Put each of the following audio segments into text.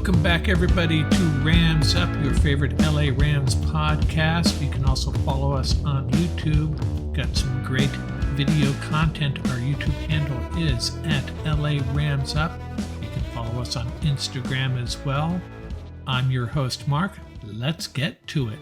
Welcome back, everybody, to Rams Up, your favorite LA Rams podcast. You can also follow us on YouTube. Got some great video content. Our YouTube handle is at LA Rams Up. You can follow us on Instagram as well. I'm your host, Mark. Let's get to it.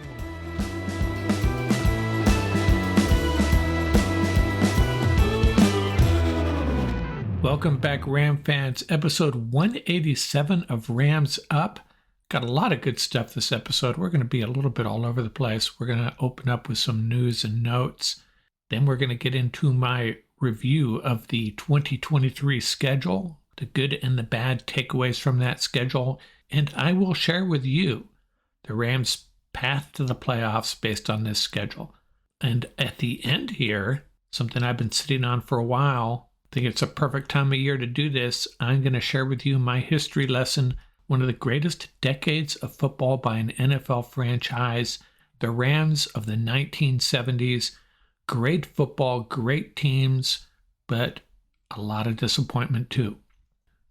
Welcome back, Ram fans. Episode 187 of Rams Up. Got a lot of good stuff this episode. We're going to be a little bit all over the place. We're going to open up with some news and notes. Then we're going to get into my review of the 2023 schedule, the good and the bad takeaways from that schedule, and I will share with you the Rams' path to the playoffs based on this schedule. And at the end here, something I've been sitting on for a while, I think it's a perfect time of year to do this. I'm going to share with you my history lesson, one of the greatest decades of football by an NFL franchise, the Rams of the 1970s. Great football, great teams, but a lot of disappointment too.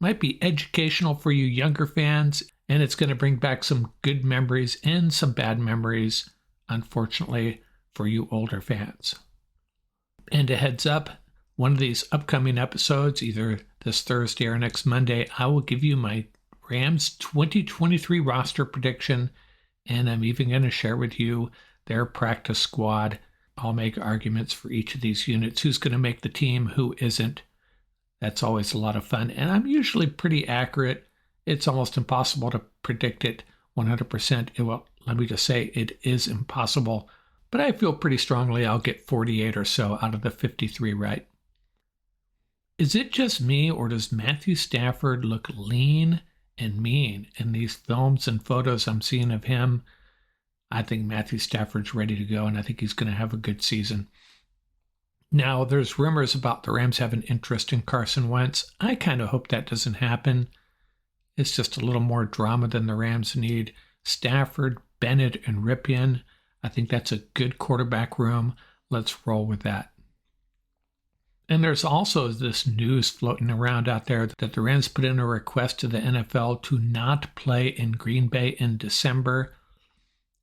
Might be educational for you younger fans, and it's going to bring back some good memories and some bad memories, unfortunately, for you older fans. And a heads up, one of these upcoming episodes, either this Thursday or next Monday, I will give you my Rams 2023 roster prediction, and I'm even going to share with you their practice squad. I'll make arguments for each of these units, who's going to make the team, who isn't. That's always a lot of fun, and I'm usually pretty accurate. It's almost impossible to predict it 100%. Well, let me just say it is impossible, but I feel pretty strongly I'll get 48 or so out of the 53 right. Is it just me, or does Matthew Stafford look lean and mean in these films and photos I'm seeing of him? I think Matthew Stafford's ready to go, and I think he's going to have a good season. Now, there's rumors about the Rams having interest in Carson Wentz. I kind of hope that doesn't happen. It's just a little more drama than the Rams need. Stafford, Bennett, and Ripien. I think that's a good quarterback room. Let's roll with that. And there's also this news floating around out there that the Rams put in a request to the NFL to not play in Green Bay in December.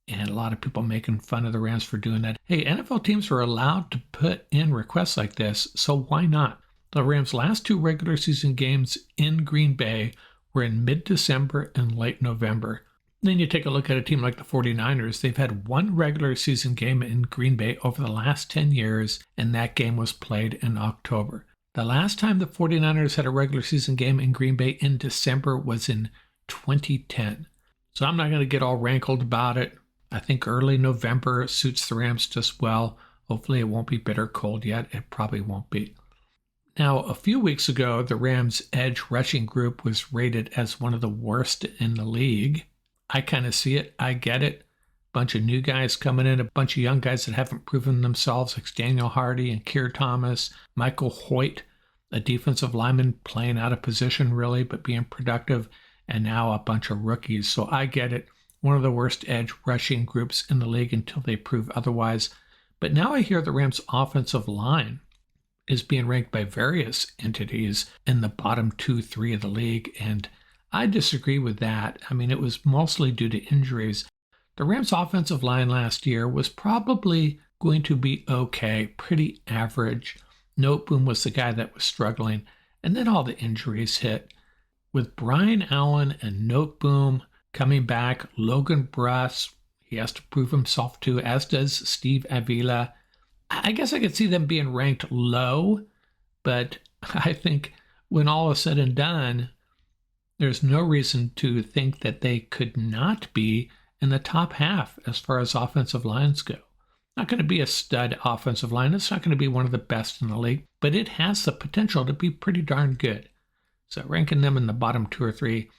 And a lot of people making fun of the Rams for doing that. Hey, NFL teams are allowed to put in requests like this, so why not? The Rams' last two regular season games in Green Bay were in mid-December and late November. Then you take a look at a team like the 49ers. They've had one regular season game in Green Bay over the last 10 years, and that game was played in October. The last time the 49ers had a regular season game in Green Bay in December was in 2010. So I'm not going to get all rankled about it. I think early November suits the Rams just well. Hopefully it won't be bitter cold yet. It probably won't be. Now, a few weeks ago, the Rams' edge rushing group was rated as one of the worst in the league. I kind of see it. I get it. Bunch of new guys coming in, a bunch of young guys that haven't proven themselves, like Daniel Hardy and Keir Thomas, Michael Hoyt, a defensive lineman playing out of position really, but being productive, and now a bunch of rookies. So I get it. One of the worst edge rushing groups in the league until they prove otherwise. But now I hear the Rams' offensive line is being ranked by various entities in the bottom 2-3 of the league, and I disagree with that. I mean, it was mostly due to injuries. The Rams' offensive line last year was probably going to be okay, pretty average. Noteboom was the guy that was struggling, and then all the injuries hit. With Brian Allen and Noteboom coming back, Logan Bruss, he has to prove himself too, as does Steve Avila. I guess I could see them being ranked low, but I think when all is said and done, there's no reason to think that they could not be in the top half as far as offensive lines go. Not going to be a stud offensive line. It's not going to be one of the best in the league, but it has the potential to be pretty darn good. So ranking them in the bottom 2 or 3,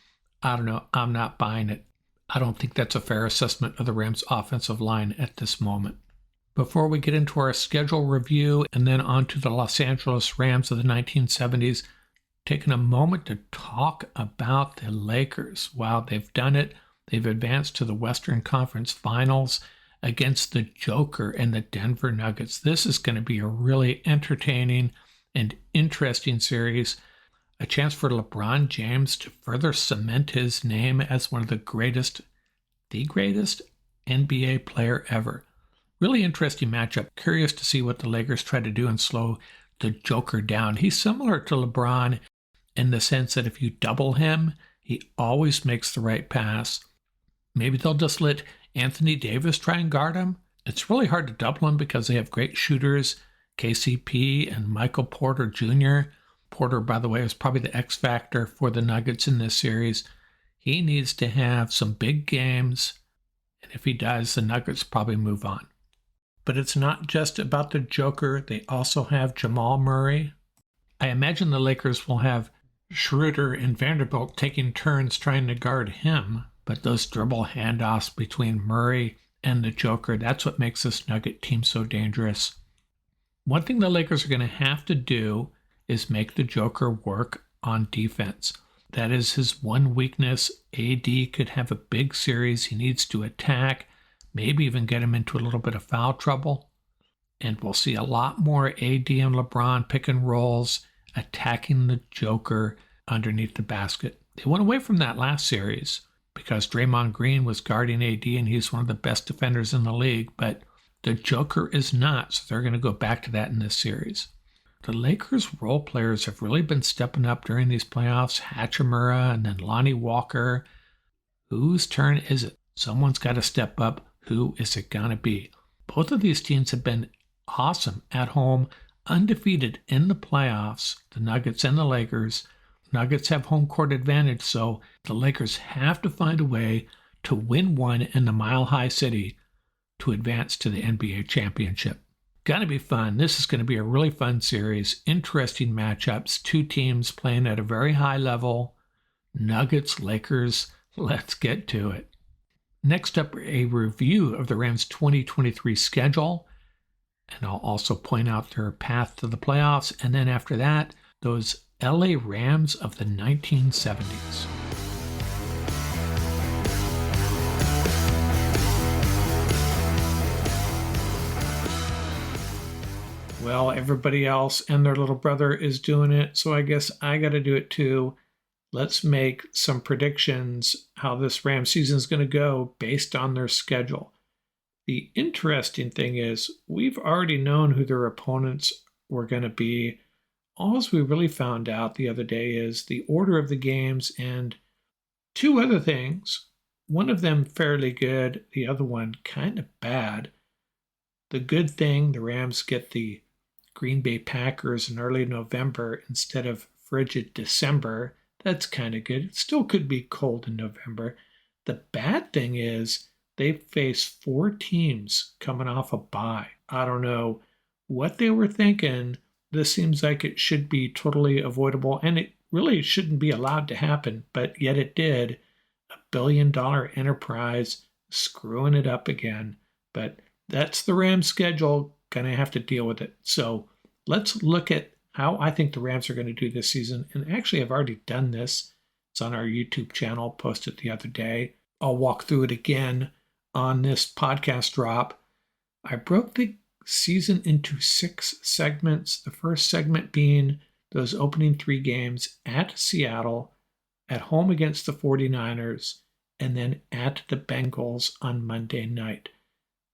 I don't know. I'm not buying it. I don't think that's a fair assessment of the Rams' offensive line at this moment. Before we get into our schedule review and then on to the Los Angeles Rams of the 1970s, taking a moment to talk about the Lakers. Wow, they've done it. They've advanced to the Western Conference Finals against the Joker and the Denver Nuggets. This is going to be a really entertaining and interesting series. a chance for LeBron James to further cement his name as one of the greatest NBA player ever. Really interesting matchup. Curious to see what the Lakers try to do and slow the Joker down. He's similar to LeBron in the sense that if you double him, he always makes the right pass. Maybe they'll just let Anthony Davis try and guard him. It's really hard to double him because they have great shooters, KCP and Michael Porter Jr. Porter, by the way, is probably the X factor for the Nuggets in this series. He needs to have some big games, and if he does, the Nuggets probably move on. But it's not just about the Joker. They also have Jamal Murray. I imagine the Lakers will have Schroeder and Vanderbilt taking turns trying to guard him, but those dribble handoffs between Murray and the Joker, that's what makes this Nugget team so dangerous. One thing the Lakers are going to have to do is make the Joker work on defense. That is his one weakness. AD could have a big series. He needs to attack, maybe even get him into a little bit of foul trouble. And we'll see a lot more AD and LeBron pick and rolls, attacking the Joker underneath the basket. They went away from that last series because Draymond Green was guarding AD and he's one of the best defenders in the league, but the Joker is not, so they're going to go back to that in this series. The Lakers' role players have really been stepping up during these playoffs. Hachimura and then Lonnie Walker. Whose turn is it? Someone's got to step up. Who is it going to be? Both of these teams have been awesome at home, undefeated in the playoffs, the Nuggets and the Lakers. Nuggets have home court advantage, so the Lakers have to find a way to win one in the Mile High City to advance to the NBA championship. Going to be fun. This is going to be a really fun series. Interesting matchups. Two teams playing at a very high level. Nuggets, Lakers. Let's get to it. Next up, a review of the Rams' 2023 schedule. And I'll also point out their path to the playoffs. And then after that, those LA Rams of the 1970s. Well, everybody else and their little brother is doing it, so I guess I got to do it too. Let's make some predictions how this Rams season is going to go based on their schedule. The interesting thing is we've already known who their opponents were going to be. All we really found out the other day is the order of the games and two other things. One of them fairly good, the other one kind of bad. The good thing, the Rams get the Green Bay Packers in early November instead of frigid December. That's kind of good. It still could be cold in November. The bad thing is they face 4 teams coming off a bye. I don't know what they were thinking. This seems like it should be totally avoidable, and it really shouldn't be allowed to happen, but yet it did. $1 billion enterprise screwing it up again. But that's the Rams' schedule. Gonna have to deal with it. So let's look at how I think the Rams are going to do this season. And actually, I've already done this. It's on our YouTube channel, posted the other day. I'll walk through it again on this podcast drop. I broke the season into 6 segments. The first segment being those opening 3 games at Seattle, at home against the 49ers, and then at the Bengals on Monday night.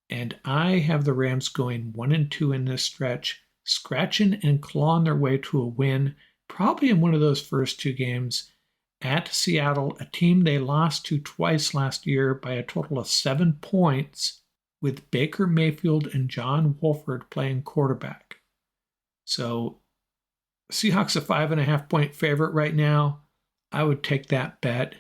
And I have the Rams going 1-2 in this stretch, scratching and clawing their way to a win, probably in one of those first 2 games at Seattle, a team they lost to twice last year by a total of 7 points, with Baker Mayfield and John Wolford playing quarterback. So Seahawks a 5.5-point favorite right now. I would take that bet.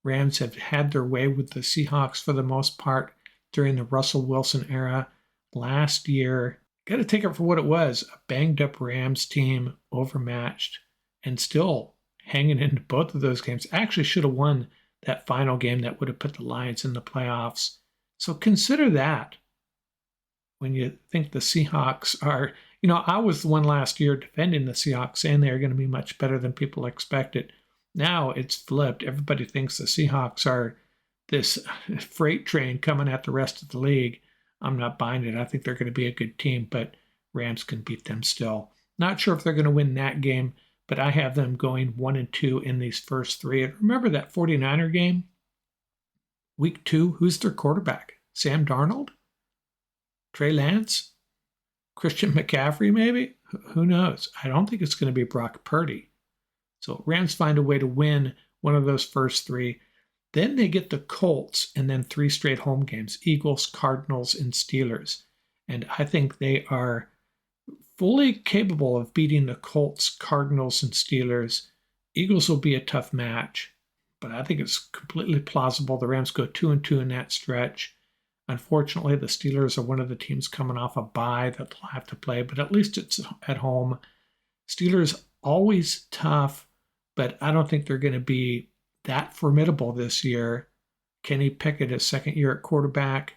Rams have had their way with the Seahawks for the most part during the Russell Wilson era last year. Got to take it for what it was, a banged-up Rams team, overmatched, and still hanging into both of those games. Actually should have won that final game that would have put the Lions in the playoffs. So consider that when you think the Seahawks are, I was the one last year defending the Seahawks, saying they're going to be much better than people expected. Now it's flipped. Everybody thinks the Seahawks are this freight train coming at the rest of the league. I'm not buying it. I think they're going to be a good team, but Rams can beat them still. Not sure if they're going to win that game, but I have them going 1-2 in these first three. And remember that 49er game? Week 2, who's their quarterback? Sam Darnold? Trey Lance? Christian McCaffrey, maybe? Who knows? I don't think it's going to be Brock Purdy. So Rams find a way to win one of those first three. Then they get the Colts and then 3 straight home games, Eagles, Cardinals, and Steelers. And I think they are fully capable of beating the Colts, Cardinals, and Steelers. Eagles will be a tough match, but I think it's completely plausible the Rams go 2-2 in that stretch. Unfortunately, the Steelers are one of the teams coming off a bye that they'll have to play, but at least it's at home. Steelers always tough, but I don't think they're going to be that formidable this year. Kenny Pickett, his second year at quarterback.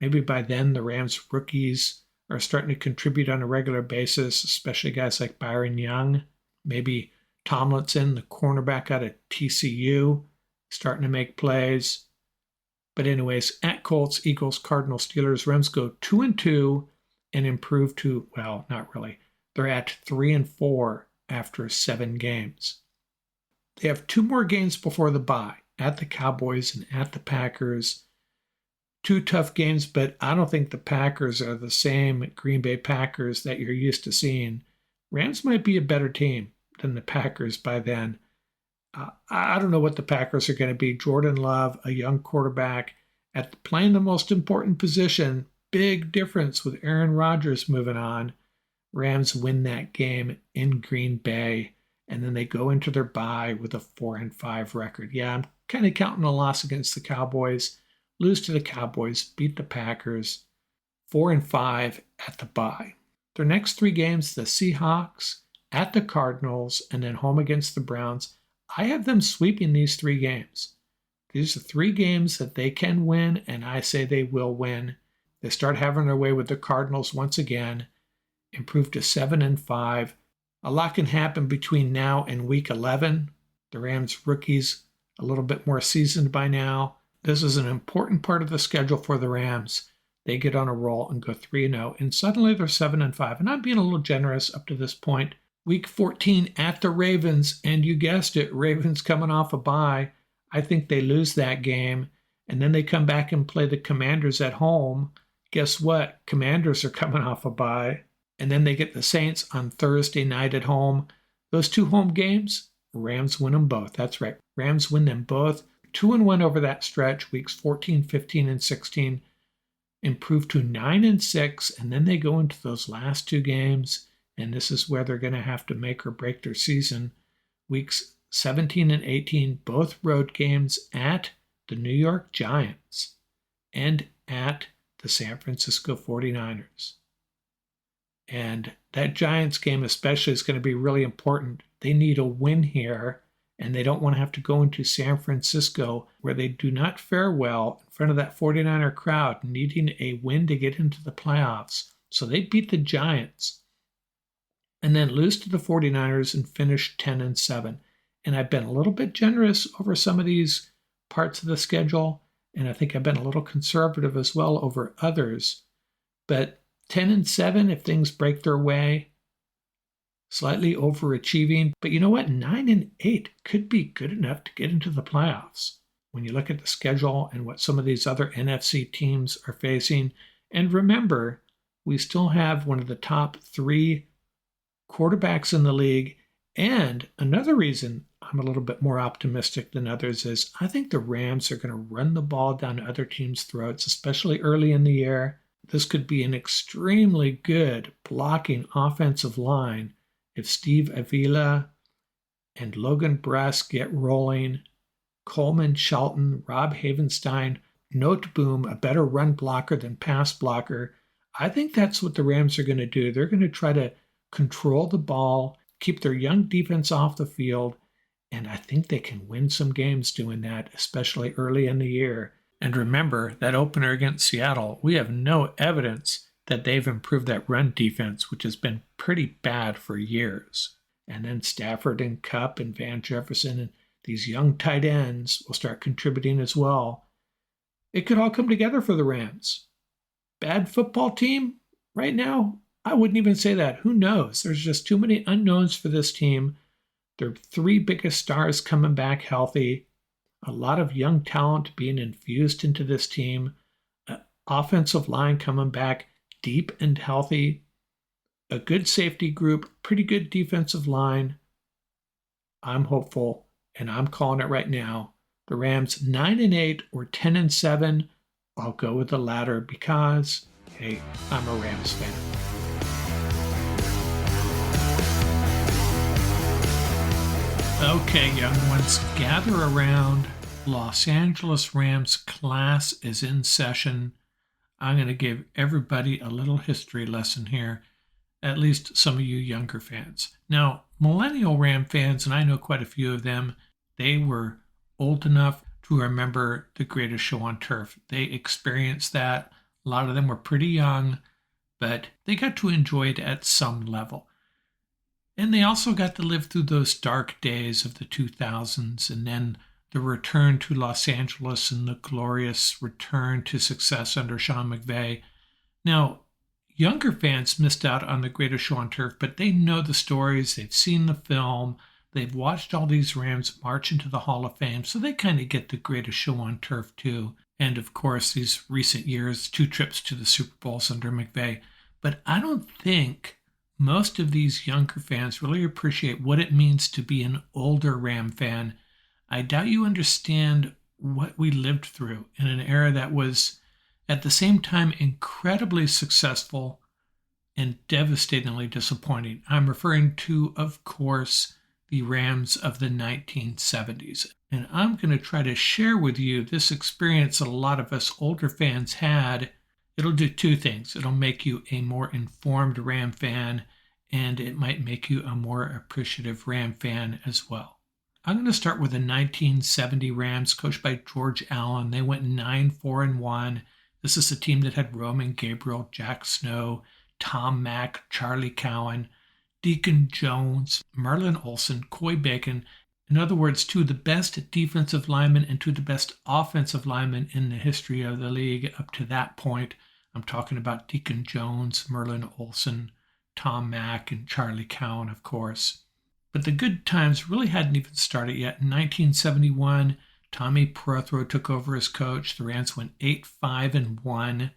Maybe by then the Rams rookies are starting to contribute on a regular basis, especially guys like Byron Young. Maybe Tomlinson, the cornerback out of TCU, starting to make plays. But anyways, at Colts, Eagles, Cardinals, Steelers, Rams go 2-2 and improve to, well, not really. They're at 3-4 after 7 games. They have 2 more games before the bye, at the Cowboys and at the Packers. 2 tough games, but I don't think the Packers are the same Green Bay Packers that you're used to seeing. Rams might be a better team than the Packers by then. I don't know what the Packers are going to be. Jordan Love, a young quarterback, at playing the most important position. Big difference with Aaron Rodgers moving on. Rams win that game in Green Bay, and then they go into their bye with a 4-5 record. Yeah, I'm kind of counting a loss against the Cowboys. Lose to the Cowboys, beat the Packers, 4-5 at the bye. Their next 3 games, the Seahawks, at the Cardinals, and then home against the Browns. I have them sweeping these 3 games. These are 3 games that they can win, and I say they will win. They start having their way with the Cardinals once again, improve to 7-5. A lot can happen between now and week 11. The Rams rookies a little bit more seasoned by now. This is an important part of the schedule for the Rams. They get on a roll and go 3-0, and suddenly they're 7-5. And I'm being a little generous up to this point. Week 14 at the Ravens, and you guessed it, Ravens coming off a bye. I think they lose that game, and then they come back and play the Commanders at home. Guess what? Commanders are coming off a bye. And then they get the Saints on Thursday night at home. Those 2 home games, Rams win them both. That's right. Rams win them both. 2-1 over that stretch, weeks 14, 15, and 16. Improve to 9-6, and then they go into those last 2 games, and this is where they're going to have to make or break their season. Weeks 17 and 18, both road games at the New York Giants and at the San Francisco 49ers. And that Giants game especially is going to be really important. They need a win here, and they don't want to have to go into San Francisco where they do not fare well in front of that 49er crowd, needing a win to get into the playoffs. So they beat the Giants and then lose to the 49ers and finish 10-7. And I've been a little bit generous over some of these parts of the schedule, and I think I've been a little conservative as well over others. But 10-7, if things break their way, slightly overachieving. But you know what? 9-8 could be good enough to get into the playoffs when you look at the schedule and what some of these other NFC teams are facing. And remember, we still have one of the top 3 quarterbacks in the league. And another reason I'm a little bit more optimistic than others is I think the Rams are going to run the ball down other teams' throats, especially early in the year. This could be an extremely good blocking offensive line if Steve Avila and Logan Bress get rolling. Coleman, Shelton, Rob Havenstein, Noteboom, a better run blocker than pass blocker. I think that's what the Rams are going to do. They're going to try to control the ball, keep their young defense off the field, and I think they can win some games doing that, especially early in the year. And remember, that opener against Seattle, we have no evidence that they've improved that run defense, which has been pretty bad for years. And then Stafford and Kupp and Van Jefferson and these young tight ends will start contributing as well. It could all come together for the Rams. Bad football team right now? I wouldn't even say that. Who knows? There's just too many unknowns for this team. Their three biggest stars coming back healthy, a lot of young talent being infused into this team, offensive line coming back deep and healthy, a good safety group, pretty good defensive line. I'm hopeful, and I'm calling it right now. The Rams 9-8 or 10-7. I'll go with the latter because, hey, I'm a Rams fan. Okay, young ones, gather around. Los Angeles Rams class is in session. I'm going to give everybody a little history lesson here, at least some of you younger fans. Now, millennial Ram fans, and I know quite a few of them, they were old enough to remember the greatest show on turf. They experienced that. A lot of them were pretty young, but they got to enjoy it at some level. And they also got to live through those dark days of the 2000s and then the return to Los Angeles and the glorious return to success under Sean McVay. Now, younger fans missed out on the greatest show on turf, but they know the stories, they've seen the film, they've watched all these Rams march into the Hall of Fame, so they kind of get the greatest show on turf too. And of course, these recent years, 2 trips to the Super Bowls under McVay. But I don't think most of these younger fans really appreciate what it means to be an older Ram fan. I doubt you understand what we lived through in an era that was, at the same time, incredibly successful and devastatingly disappointing. I'm referring to, of course, the Rams of the 1970s. And I'm going to try to share with you this experience that a lot of us older fans had. It'll do 2 things. It'll make you a more informed Ram fan, and it might make you a more appreciative Ram fan as well. I'm going to start with the 1970 Rams, coached by George Allen. They went 9-4-1. This is a team that had Roman Gabriel, Jack Snow, Tom Mack, Charlie Cowan, Deacon Jones, Merlin Olsen, Coy Bacon. In other words, 2 of the best defensive linemen and 2 of the best offensive linemen in the history of the league up to that point. I'm talking about Deacon Jones, Merlin Olsen, Tom Mack, and Charlie Cowan, of course. But the good times really hadn't even started yet. In 1971, Tommy Prothro took over as coach. The Rams went 8-5-1.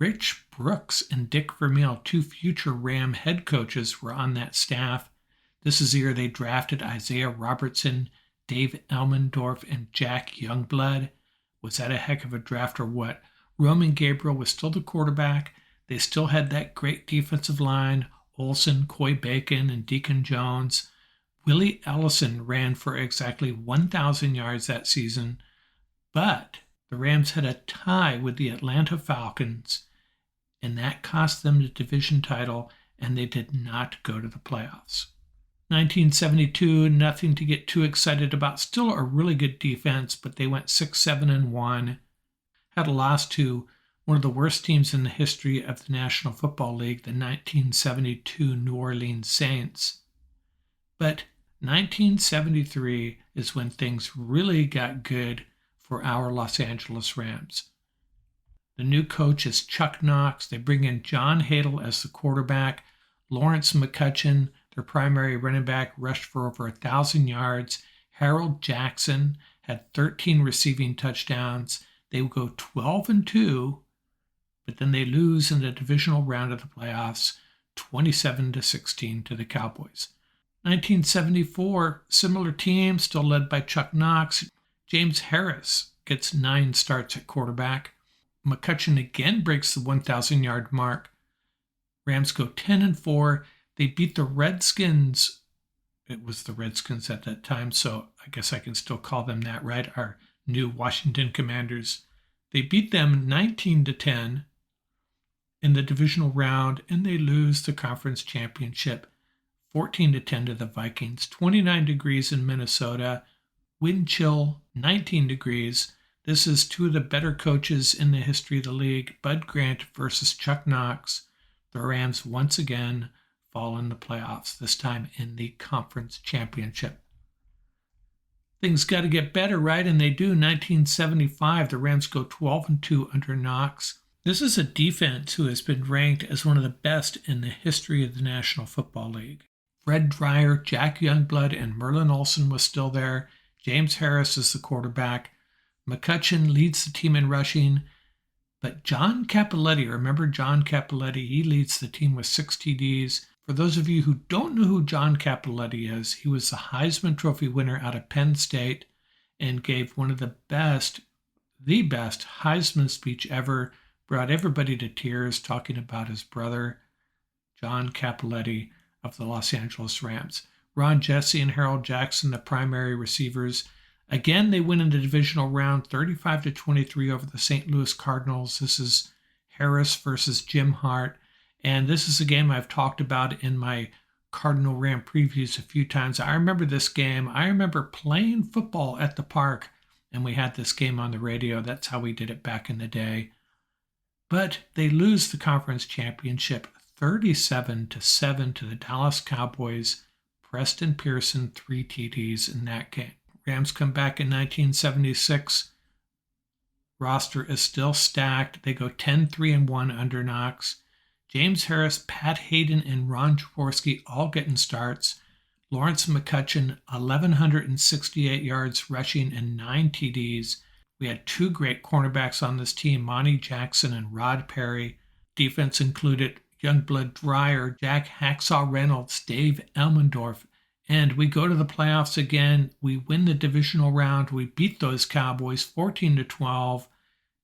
Rich Brooks and Dick Vermeil, 2 future Ram head coaches, were on that staff. This is the year they drafted Isaiah Robertson, Dave Elmendorf, and Jack Youngblood. Was that a heck of a draft or what? Roman Gabriel was still the quarterback. They still had that great defensive line, Olsen, Coy Bacon, and Deacon Jones. Willie Ellison ran for exactly 1,000 yards that season, but the Rams had a tie with the Atlanta Falcons, and that cost them the division title, and they did not go to the playoffs. 1972, nothing to get too excited about. Still a really good defense, but they went 6-7-1. Had a loss to one of the worst teams in the history of the National Football League, the 1972 New Orleans Saints. But 1973 is when things really got good for our Los Angeles Rams. The new coach is Chuck Knox. They bring in John Hadle as the quarterback. Lawrence McCutcheon, their primary running back, rushed for over 1,000 yards. Harold Jackson had 13 receiving touchdowns. They would go 12-2, but then they lose in the divisional round of the playoffs, 27-16 to the Cowboys. 1974, similar team, still led by Chuck Knox. James Harris gets 9 starts at quarterback. McCutcheon again breaks the 1,000-yard mark. Rams go 10-4. They beat the Redskins. It was the Redskins at that time, so I guess I can still call them that, right? Our new Washington Commanders. They beat them 19-10 in the divisional round, and they lose the conference championship 14-10 to the Vikings. 29 degrees in Minnesota. Wind chill, 19 degrees. This is 2 of the better coaches in the history of the league. Bud Grant versus Chuck Knox. The Rams once again fall in the playoffs, this time in the conference championship. Things got to get better, right? And they do. 1975, the Rams go 12-2 under Knox. This is a defense who has been ranked as one of the best in the history of the National Football League. Fred Dreyer, Jack Youngblood, and Merlin Olsen was still there. James Harris is the quarterback. McCutcheon leads the team in rushing. But John Cappelletti, remember John Cappelletti? He leads the team with 6 TDs. For those of you who don't know who John Cappelletti is, he was the Heisman Trophy winner out of Penn State and gave one of the best Heisman speech ever, brought everybody to tears talking about his brother, John Cappelletti of the Los Angeles Rams. Ron Jesse and Harold Jackson, the primary receivers. Again, they win in the divisional round 35-23 over the St. Louis Cardinals. This is Harris versus Jim Hart. And this is a game I've talked about in my Cardinal Ram previews a few times. I remember this game. I remember playing football at the park, and we had this game on the radio. That's how we did it back in the day. But they lose the conference championship 37-7 to the Dallas Cowboys. Preston Pearson, 3 TDs in that game. Rams come back in 1976. Roster is still stacked. They go 10-3-1 under Knox. James Harris, Pat Hayden, and Ron Jaworski all getting starts. Lawrence McCutcheon, 1,168 yards rushing and 9 TDs. We had 2 great cornerbacks on this team, Monty Jackson and Rod Perry. Defense included Youngblood Dreyer, Jack Hacksaw Reynolds, Dave Elmendorf. And we go to the playoffs again. We win the divisional round. We beat those Cowboys 14-12.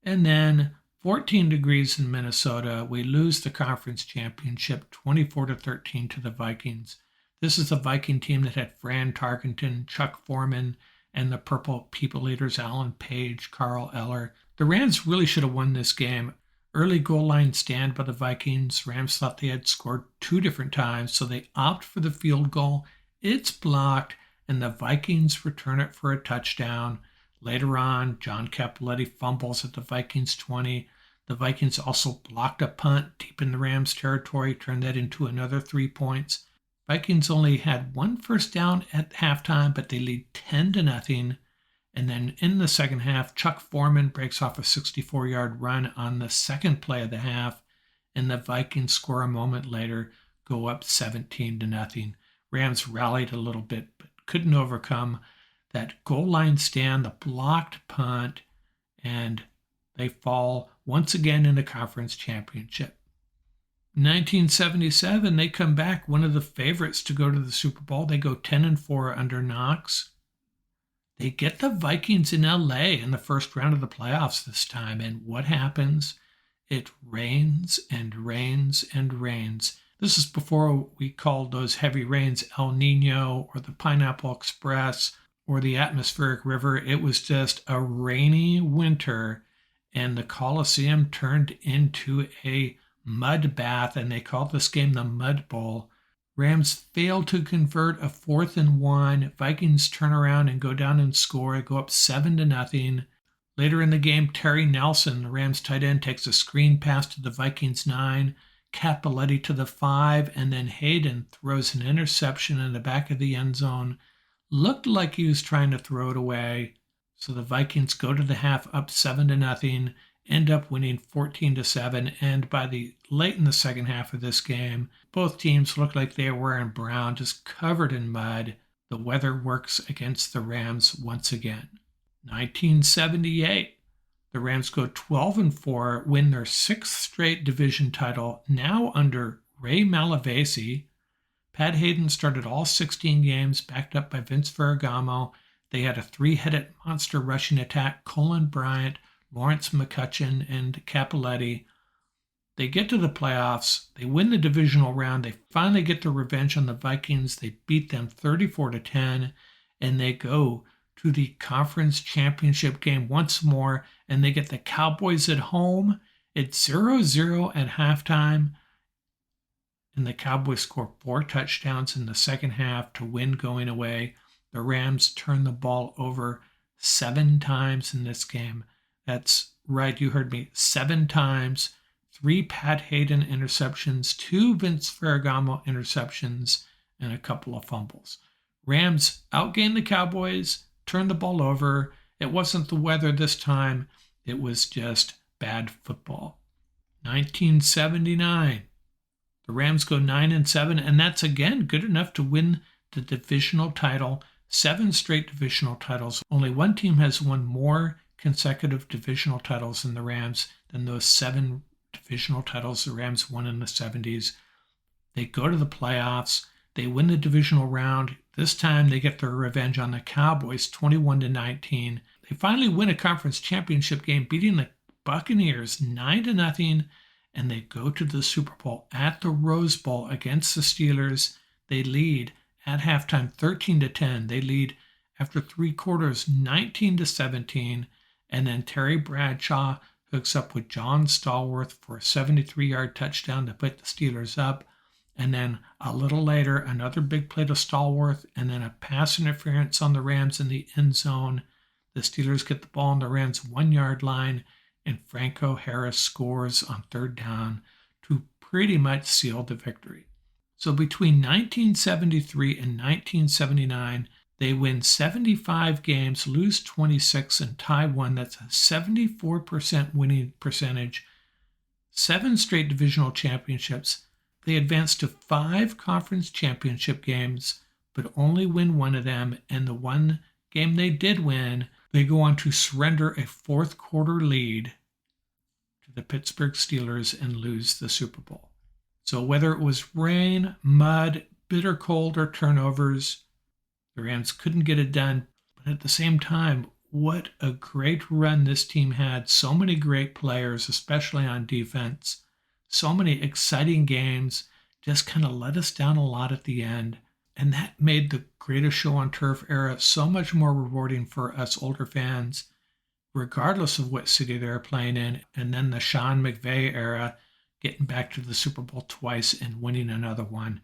And then 14 degrees in Minnesota. We lose the conference championship 24-13 to the Vikings. This is the Viking team that had Fran Tarkenton, Chuck Foreman, and the Purple People Eaters, Alan Page, Carl Eller. The Rams really should have won this game. Early goal line stand by the Vikings. Rams thought they had scored 2 different times, so they opt for the field goal. It's blocked, and the Vikings return it for a touchdown. Later on, John Cappelletti fumbles at the Vikings 20. The Vikings also blocked a punt deep in the Rams' territory, turned that into another 3 points. Vikings only had 1 first down at halftime, but they lead 10-0. And then in the second half, Chuck Foreman breaks off a 64-yard run on the second play of the half, and the Vikings score a moment later, go up 17-0. Rams rallied a little bit, but couldn't overcome that goal line stand, the blocked punt, and they fall once again in the conference championship. In 1977, they come back, one of the favorites to go to the Super Bowl. They go 10-4 under Knox. They get the Vikings in LA in the first round of the playoffs this time, and what happens? It rains and rains and rains. This is before we called those heavy rains El Nino or the Pineapple Express or the Atmospheric River. It was just a rainy winter, and the Coliseum turned into a mud bath, and they called this game the Mud Bowl. Rams failed to convert a 4th and 1. Vikings turn around and go down and score. Go up 7-0. Later in the game, Terry Nelson, the Rams tight end, takes a screen pass to the Vikings 9. Cappelletti to the 5, and then Hayden throws an interception in the back of the end zone. Looked like he was trying to throw it away. So the Vikings go to the half up 7-0, end up winning 14-7, and by the late in the second half of this game, both teams looked like they were wearing brown, just covered in mud. The weather works against the Rams once again. 1978. The Rams go 12-4, win their 6th straight division title, now under Ray Malavasi. Pat Hayden started all 16 games, backed up by Vince Ferragamo. They had a 3-headed monster rushing attack, Colin Bryant, Lawrence McCutcheon, and Cappelletti. They get to the playoffs. They win the divisional round. They finally get their revenge on the Vikings. They beat them 34-10, and they go to the conference championship game once more, and they get the Cowboys at home. It's 0-0 at halftime, and the Cowboys score 4 touchdowns in the second half to win going away. The Rams turn the ball over 7 times in this game. That's right, you heard me, 7 times. 3 Pat Hayden interceptions, 2 Vince Ferragamo interceptions, and a couple of fumbles. Rams outgained the Cowboys, turned the ball over. It wasn't the weather this time. It was just bad football. 1979. The Rams go 9-7, and that's again good enough to win the divisional title. 7 straight divisional titles. Only one team has won more consecutive divisional titles than the Rams than those 7 divisional titles the Rams won in the 70s. They go to the playoffs. They win the divisional round. This time they get their revenge on the Cowboys, 21-19. They finally win a conference championship game, beating the Buccaneers 9-0, and they go to the Super Bowl at the Rose Bowl against the Steelers. They lead at halftime 13-10. They lead after 3 quarters 19-17, and then Terry Bradshaw hooks up with John Stallworth for a 73-yard touchdown to put the Steelers up. And then a little later, another big play to Stallworth, and then a pass interference on the Rams in the end zone. The Steelers get the ball on the Rams' 1-yard line, and Franco Harris scores on 3rd down to pretty much seal the victory. So between 1973 and 1979, they win 75 games, lose 26, and tie 1. That's a 74% winning percentage. 7 straight divisional championships. They advance to 5 conference championship games, but only win 1 of them. And the one game they did win, they go on to surrender a 4th quarter lead to the Pittsburgh Steelers and lose the Super Bowl. So whether it was rain, mud, bitter cold, or turnovers, the Rams couldn't get it done. But at the same time, what a great run this team had. So many great players, especially on defense. So many exciting games. Just kind of let us down a lot at the end. And that made the Greatest Show on Turf era so much more rewarding for us older fans, regardless of what city they're playing in. And then the Sean McVay era, getting back to the Super Bowl twice and winning another one.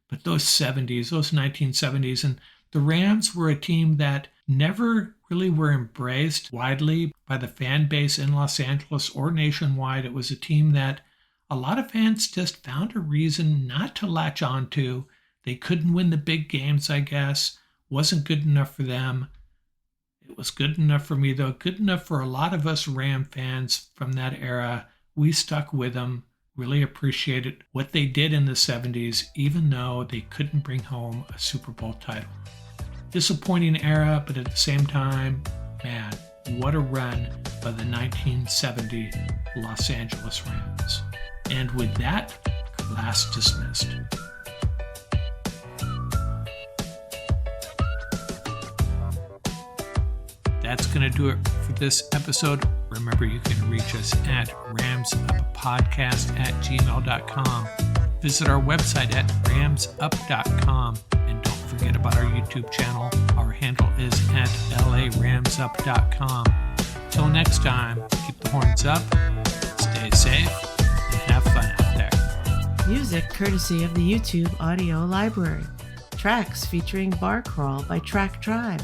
But those 70s, those 1970s, and the Rams were a team that never really were embraced widely by the fan base in Los Angeles or nationwide. It was a team that a lot of fans just found a reason not to latch on to. They couldn't win the big games, I guess. Wasn't good enough for them. It was good enough for me, though. Good enough for a lot of us Ram fans from that era. We stuck with them. Really appreciated what they did in the 70s, even though they couldn't bring home a Super Bowl title. Disappointing era, but at the same time, man, what a run by the 1970 Los Angeles Rams. And with that, class dismissed. That's going to do it for this episode. Remember, you can reach us at ramsuppodcast@gmail.com. Visit our website at ramsup.com. And don't forget about our YouTube channel. Our handle is at laramsup.com. Till next time, keep the horns up, stay safe, and have fun out there. Music courtesy of the YouTube audio library. Tracks featuring Bar Crawl by Track Tribe.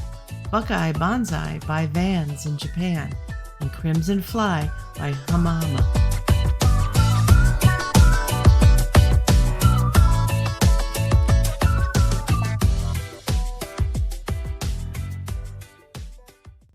Buckeye Bonzai by Vans in Japan, and Crimson Fly by Huma.